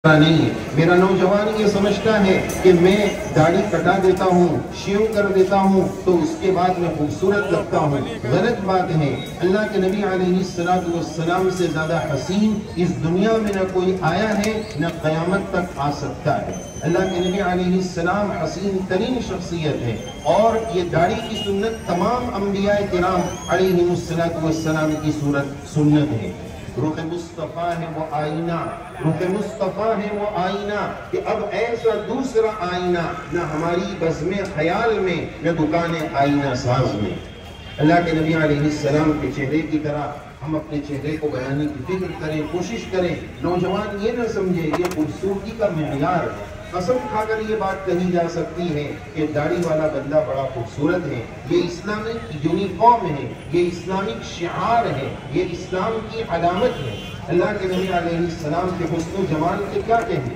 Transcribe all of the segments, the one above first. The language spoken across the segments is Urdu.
نہیں ہے۔ میرا نوجوان یہ سمجھتا ہے کہ میں داڑھی کٹا دیتا ہوں، شیو کر دیتا ہوں تو اس کے بعد میں خوبصورت لگتا ہوں۔ غلط بات ہے۔ اللہ کے نبی علیہ السلام سے زیادہ حسین اس دنیا میں نہ کوئی آیا ہے نہ قیامت تک آ سکتا ہے۔ اللہ کے نبی علیہ السلام حسین ترین شخصیت ہے، اور یہ داڑھی کی سنت تمام انبیاء کرام علیہ السلام کی سنت ہے۔ رخ مصطفیٰ ہے وہ آئینہ، رخ مصطفیٰ ہے وہ آئینہ کہ اب ایسا دوسرا آئینہ نہ ہماری بزم خیال میں نہ دکان آئینہ ساز میں۔ اللہ کے نبی علیہ السلام کے چہرے کی طرح ہم اپنے چہرے کو بنانے کی فکر کریں، کوشش کریں۔ نوجوان یہ نہ سمجھے یہ خوبصورتی کا معیار ہے۔ قسم کھا کر یہ بات کہی جا سکتی ہے کہ داڑھی والا بندہ بڑا خوبصورت ہے، یہ اسلامک یونیفارم ہے، یہ اسلامک شعار ہے، یہ اسلام کی علامت ہے۔ اللہ کے نبی علیہ السلام کے حسن و جمال کے کیا کہیں؟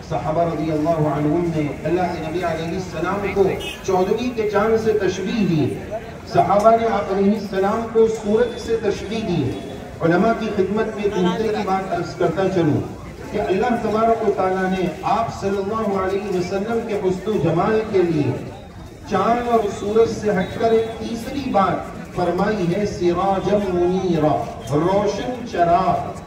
صحابہ رضی اللہ عنہم نے اللہ کے نبی علیہ السلام کو 14ویں کے چاند سے تشبیہ دی ہے۔ صحابہ نے آپ علیہ السلام کو سورج سے تشبیہ دی ہے۔ علماء کی خدمت میں نکتے کی بات عرض کرتا چلوں کہ اللہ تبارک و تعالیٰ نے آپ صلی اللہ علیہ وسلم کے حسن و جمال کے لیے چاند اور سورج سے ہٹ کر ایک تیسری بات فرمائی ہے، سراجا منیرا، روشن چراغ۔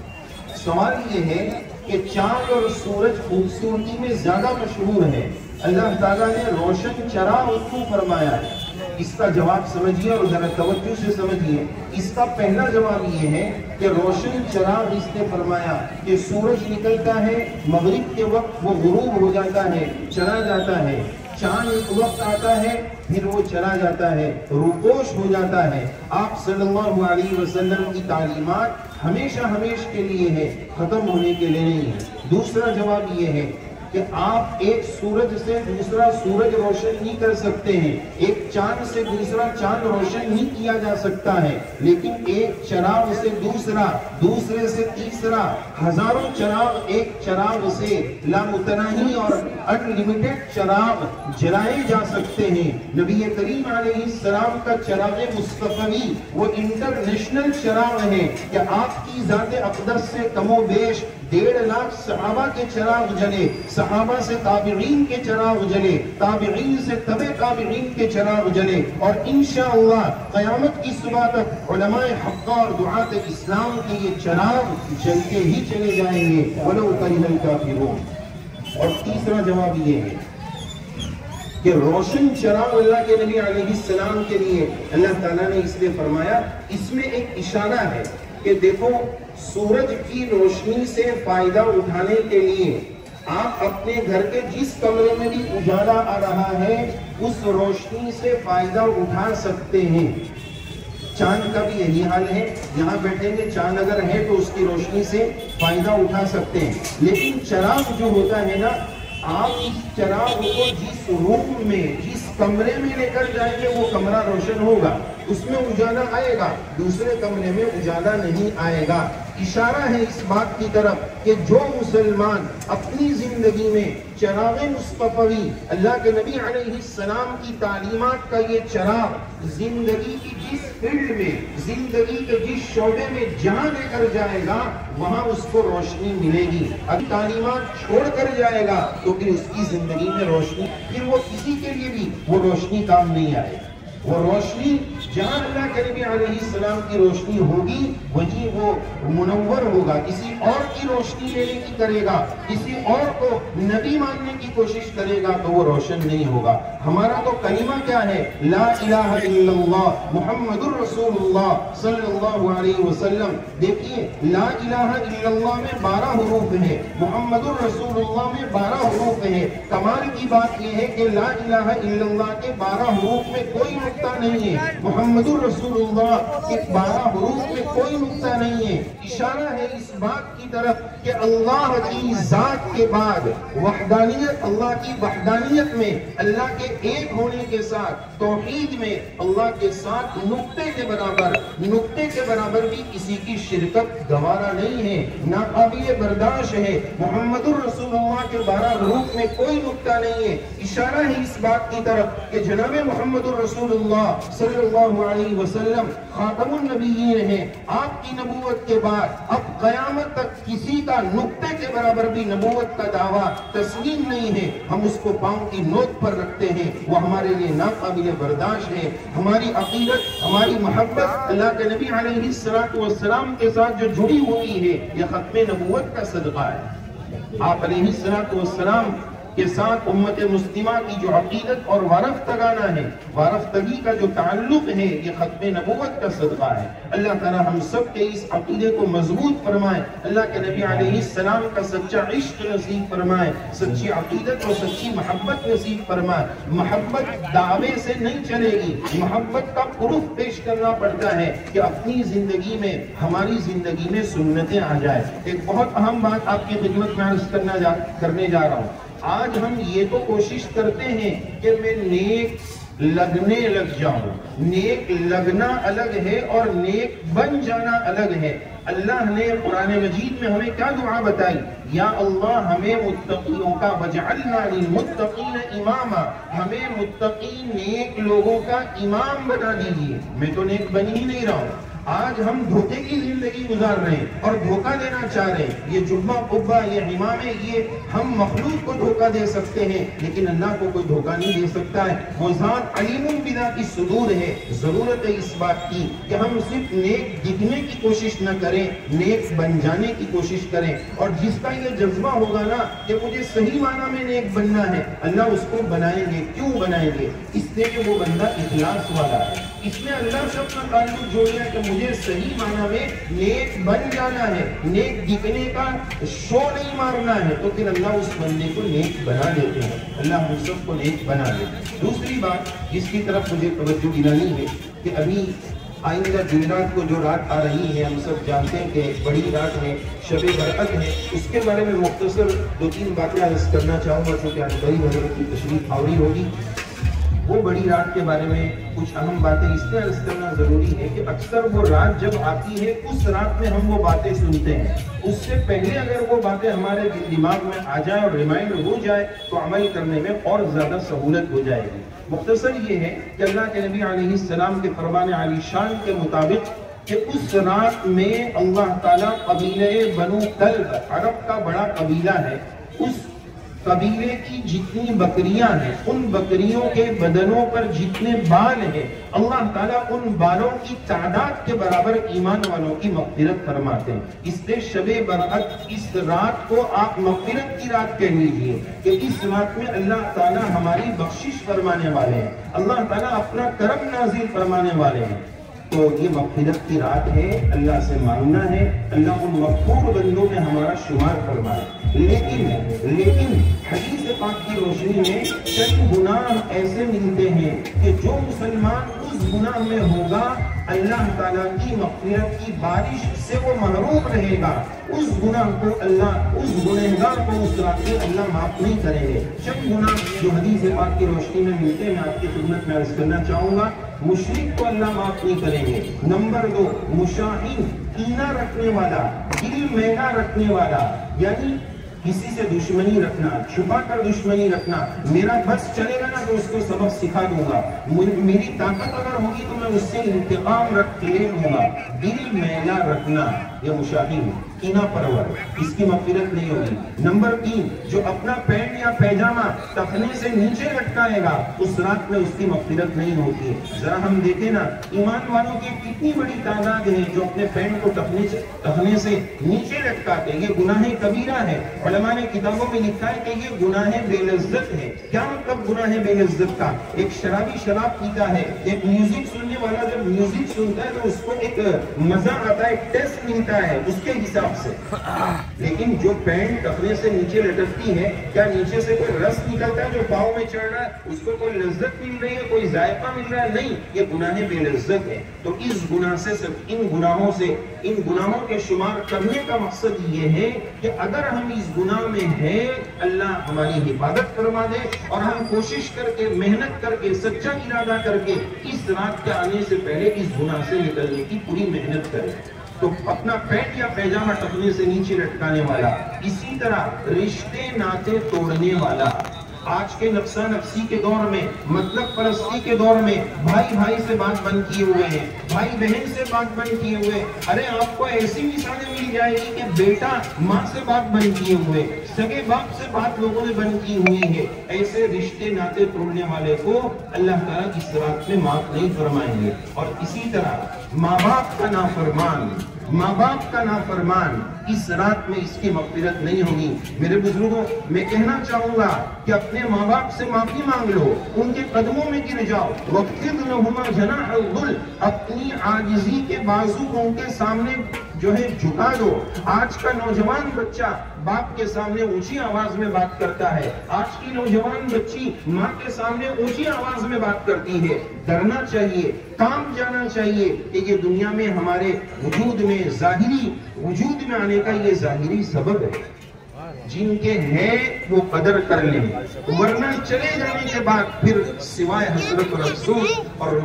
سوال یہ ہے کہ چاند اور سورج خوبصورتی میں زیادہ مشہور ہے، اللہ تعالیٰ نے روشن چراغ کیوں فرمایا ہے؟ اس کا جواب سمجھیے اور ذرا توجہ سے سمجھیے۔ اس کا پہلا جواب یہ ہے کہ روشن چراغ اس نے فرمایا کہ سورج نکلتا ہے مغرب کے وقت، وہ غروب ہو جاتا ہے، چلا جاتا ہے۔ چاند ایک وقت آتا ہے پھر وہ چلا جاتا ہے، روپوش ہو جاتا ہے۔ آپ صلی اللہ علیہ وسلم کی تعلیمات ہمیشہ ہمیشہ کے لیے ہے، ختم ہونے کے لیے نہیں ہے۔ دوسرا جواب یہ ہے کہ آپ ایک سورج سے دوسرا سورج روشن نہیں کر سکتے ہیں، ایک چاند سے دوسرا چاند روشن نہیں کیا جا سکتا ہے، لیکن ایک چراغ سے دوسرا، دوسرے سے تیسرا، ہزاروں چراغ ایک چراغ سے لامتناہی اور انلیمیٹڈ چراغ جلائے جا سکتے ہیں۔ نبی کریم علیہ السلام کا چراغ مصطفی وہ انٹرنیشنل چراغ ہے کہ آپ کی ذات اقدس سے کم و بیش 1.5 لاکھ صحابہ کے چراغ جلے، صحابہ سے تابعین کے چراغ جلے، تابعین سے تبع تابعین کے چراغ جلے، اور انشاءاللہ قیامت کی صبح تک علماء حق اور دعات اسلام کے یہ چراغ جلتے ہی چلے جائیں گے، وَلَوْ كَرِهَ الْكَافِرُونَ۔ اور تیسرا جواب یہ ہے کہ روشن چراغ اللہ کے نبی علیہ السلام کے لیے اللہ تعالیٰ نے اس لیے فرمایا، اس میں ایک اشارہ ہے کہ دیکھو سورج کی روشنی سے فائدہ اٹھانے کے لیے آپ اپنے گھر کے جس کمرے میں بھی اجالا آ رہا ہے اس روشنی سے فائدہ اٹھا سکتے ہیں۔ چاند کا بھی یہی حال ہے، یہاں بیٹھیں گے چاند اگر ہے تو اس کی روشنی سے فائدہ اٹھا سکتے ہیں، لیکن چراغ جو ہوتا ہے نا، آپ اس چراغ کو جس روم میں جس کمرے میں لے کر جائیں گے وہ کمرہ روشن ہوگا، اس میں اجالا آئے گا، دوسرے کمرے میں اجالا نہیں آئے گا۔ اشارہ ہے اس بات کی طرف کہ جو مسلمان اپنی زندگی میں چراغ مصطفی اللہ کے نبی علیہ السلام کی تعلیمات کا یہ چراغ زندگی کی جس فیلڈ میں، زندگی کے جس شعبے میں جہاں لے کر جائے گا وہاں اس کو روشنی ملے گی۔ اب تعلیمات چھوڑ کر جائے گا تو پھر اس کی زندگی میں روشنی، پھر وہ کسی کے لیے بھی وہ روشنی کام نہیں آئے گی۔ وہ روشنی جہاں اللہ کے نبی علیہ السلام کی روشنی ہوگی وہیں وہ منور ہوگا، کسی اور کی روشنی لینے کی کرے گا، کسی اور کو نبی ماننے کی کوشش کرے گا تو وہ روشن نہیں ہوگا۔ ہمارا تو کلمہ کیا ہے؟ لا الہ الا اللہ محمد الرسول اللہ صلی اللہ علیہ وسلم۔ دیکھیے لا الہ الا اللہ میں 12 حروف ہیں، محمد الرسول اللہ میں 12 حروف ہیں۔ کمال کی بات یہ ہے کہ لا الہ الا اللہ کے 12 حروف میں کوئی نقطہ نہیں ہے، محمد الرسول اللہ کے 12 حروف میں کوئی نقطہ نہیں ہے۔ اشارہ ہے اس بات کی طرف کہ اللہ کی ذات کے بعد وحدانیت، اللہ کی وحدانیت میں، اللہ کے ایک ہونے کے ساتھ، توحید میں اللہ کے ساتھ نقطے کے برابر بھی کسی کی شرکت گوارا نہیں ہے، ناقابل برداشت ہے۔ محمد الرسول اللہ کے 12 حروف میں کوئی نقطہ نہیں ہے۔ اشارہ ہے اس بات کی طرف کہ جناب محمد الرسول اللہ صلی اللہ علیہ وسلم خاتم النبیین ہیں. آپ کی نبوت کے بعد اب قیامت تک کسی کا نقطے کے برابر بھی نبوت کا دعویٰ تسلیم نہیں ہے. ہم اس کو پاؤں کی نوک پر رکھتے ہیں. وہ ہمارے لیے ناقابل برداشت ہے. ہماری عقیدت، ہماری محبت اللہ کے نبی علیہ السلام کے ساتھ جو جڑی ہوئی ہے، یہ ختم نبوت کا صدقہ ہے. آپ علیہ السلام کے ساتھ امت مسلمہ کی جو عقیدت اور وارفتگانہ ہے، وارفتگی کا جو تعلق ہے، یہ ختم نبوت کا صدقہ ہے. اللہ تعالی ہم سب کے اس عقیدے کو مضبوط فرمائے. اللہ کے نبی علیہ السلام کا سچا عشق نصیب فرمائے، سچی عقیدت اور سچی محبت نصیب فرمائے. محبت دعوے سے نہیں چلے گی، محبت کا پروف پیش کرنا پڑتا ہے کہ اپنی زندگی میں، ہماری زندگی میں سنتیں آ جائے. ایک بہت اہم بات آپ کی خدمت میں عرض کرنے جا رہا ہوں. آج ہم یہ تو کوشش کرتے ہیں کہ میں نیک لگنے لگ جاؤں. نیک لگنا الگ ہے اور نیک بن جانا الگ ہے. اللہ نے قرآن مجید میں ہمیں کیا دعا بتائی؟ یا اللہ ہمیں متقیوں کا وجعلنا للمتقین اماما، ہمیں متقین نیک لوگوں کا امام بنا دیجیے. میں تو نیک بن ہی نہیں رہا ہوں. آج ہم دھوکے کی زندگی گزار رہے ہیں اور دھوکہ دینا چاہ رہے ہیں. یہ جبہ قبہ، یہ امامے، یہ ہم مخلوق کو دھوکہ دے سکتے ہیں لیکن اللہ کو کوئی دھوکہ نہیں دے سکتا ہے. وہ ذات علیم بذات الصدور ہے. ضرورت ہے اس بات کی کہ ہم صرف نیک دکھنے کی کوشش نہ کریں، نیک بن جانے کی کوشش کریں. اور جس کا یہ جذبہ ہوگا نا کہ مجھے صحیح معنی میں نیک بننا ہے، اللہ اس کو بنائیں گے. کیوں بنائیں گے؟ اس لیے کہ وہ بندہ اخلاص والا ہے. اس میں اللہ سے اپنا تعلق جوڑنا ہے کہ مجھے صحیح معنی میں نیک بن جانا ہے، نیک دکھنے کا شو نہیں مارنا ہے. تو پھر اللہ اس بندے کو نیک بنا دیتے ہیں. اللہ ہم سب کو نیک بنا دے. دوسری بات جس کی طرف مجھے توجہ دلانی ہے کہ ابھی آئندہ جمعرات کو جو رات آ رہی ہے، ہم سب جانتے ہیں کہ بڑی رات ہے، شب برأت ہے. اس کے بارے میں مختصر 2-3 باتیں عرض کرنا چاہوں گا چونکہ آج بڑی حضرت کی تشریف آوری ہوگی. وہ بڑی رات کے بارے میں کچھ اہم باتیں اس لیے عرض کرنا ضروری ہے کہ اکثر وہ رات جب آتی ہے، اس رات میں ہم وہ باتیں سنتے ہیں. اس سے پہلے اگر وہ باتیں ہمارے دماغ میں آ جائے اور ریمائنڈ ہو جائے تو عمل کرنے میں اور زیادہ سہولت ہو جائے گی. مختصر یہ ہے کہ اللہ کے نبی علیہ السلام کے فرمان عالی شان کے مطابق کہ اس رات میں اللہ تعالیٰ قبیلہ بنو کلب، عرب کا بڑا قبیلہ ہے، اس قبیلے کی جتنی بکریاں ہیں، ان بکریوں کے بدنوں پر جتنے بال ہیں، اللہ تعالیٰ ان بالوں کی تعداد کے برابر ایمان والوں کی مغفرت فرماتے ہیں. اس لیے شب برأت اس رات کو آپ مغفرت کی رات کہہ لیجئے کہ اس رات میں اللہ تعالیٰ ہماری بخشش فرمانے والے ہیں، اللہ تعالیٰ اپنا کرم نازل فرمانے والے ہیں. تو یہ مغفرت کی رات ہے، اللہ سے مانگنا ہے اللہ ان مغفور بندوں میں ہمارا شمار فرمائے. لیکن حدیث پاک کی روشنی میں چند گناہ ایسے ملتے ہیں کہ جو مسلمان اس گناہ میں ہوگا اللہ تعالیٰ کی مغفرت کی بارش سے وہ محروم رہے گا. اس گناہ کو اللہ، اس گنہگار کو اس رات میں اللہ معاف نہیں کریں گے. چند گناہ جو حدیث پاک کی روشنی میں ملتے ہیں میں آپ کی خدمت میں عرض کرنا چاہوں گا. مشرک کو اللہ معاف نہیں کریں گے. نمبر 2، مشاہین، کینہ رکھنے والا، دل میلا رکھنے والا، یعنی کسی سے دشمنی رکھنا، چھپا کر دشمنی رکھنا. میرا بس چلے گا نا تو اس کو سبق سکھا دوں گا، میری طاقت اگر ہوگی تو میں اس سے انتقام رکھ لے لوں گا. دل میلا رکھنا یہ مشاہین، کینہ پرور، اس کی مغفرت نہیں ہوگی. نمبر 3، جو اپنا پینٹ یا پیجامہ ٹخنے سے نیچے لٹکائے گا اس رات میں اس کی مغفرت نہیں ہوتی ہے. ذرا ہم دیکھیں نا ایمان والوں کی کتنی بڑی تعداد ہے جو اپنے پینٹ کو ٹخنے سے نیچے لٹکاتے ہیں. یہ گناہ کبیرہ ہے. علماء نے کتابوں میں لکھا ہے کہ یہ گناہ بے لذت ہے. کیا مطلب گناہ بے لذت کا؟ ایک شرابی شراب پیتا ہے، ایک میوزک سننے والا جب میوزک سنتا ہے تو اس کو ایک مزہ آتا ہے، ٹیسٹ ملتا ہے اس کے حساب سے. لیکن جو پینٹ ٹخنے سے نیچے لٹکتی ہے، کیا نیچے سے کوئی رس نکلتا ہے جو پاؤں میں چڑھ رہا ہے؟ اس کو کوئی لذت مل رہی ہے، کوئی ذائقہ مل رہا ہے؟ نہیں، یہ گناہ بے لذت ہے. تو اس گناہ سے، صرف ان گناہوں کے شمار کرنے کا مقصد یہ ہے کہ اگر ہم اس گناہ میں ہیں اللہ ہماری حفاظت فرما دے اور ہم کوشش کر کے، محنت کر کے، سچا ارادہ کر کے اس رات کے آنے سے پہلے اس گناہ سے نکلنے کی پوری محنت کریں. تو اپنا پینٹ یا پیجامہ ٹخنے سے نیچے لٹکانے والا، اسی طرح رشتے ناطے توڑنے والا. آج کے نفسا نفسی کے دور میں، مطلب پرستی کے دور میں بھائی بھائی سے بات بند کیے ہوئے ہیں، بھائی بہن سے بات بند کیے ہوئے۔ ارے آپ کو ایسی مثالیں مل جائے گی کہ بیٹا ماں سے بات بند کیے ہوئے، سگے باپ سے بات لوگوں نے بند کی ہوئی ہے۔ ایسے رشتے ناطے توڑنے والے کو اللہ تعالیٰ کی صراط میں معاف نہیں فرمائیں گے۔ اور اسی طرح ماں باپ کا نافرمان، ماں باپ کا نافرمان اس رات میں اس کی مغفرت نہیں ہوگی۔ میرے بزرگوں، میں کہنا چاہوں گا کہ اپنے ماں باپ سے معافی مانگ لو، ان کے قدموں میں گر جاؤ۔ وَاخْفِضْ لَهُمَا جَنَاحَ الذُّلِّ، اپنی عاجزی کے بازو کو ان کے سامنے جو ہے جھکا دو۔ آج کا نوجوان بچہ باپ کے سامنے اونچی آواز میں بات کرتا ہے، آج کی نوجوان بچی ماں کے سامنے اونچی آواز میں بات کرتی ہے۔ ڈرنا چاہیے، کام جانا چاہیے کہ یہ دنیا میں ہمارے وجود میں، ظاہری وجود میں آنے کا یہ ظاہری سبب ہے۔ جن کے ہیں وہ قدر کر لیں، ورنہ چلے جانے کے بعد پھر سوائے حسرت اور افسوس اور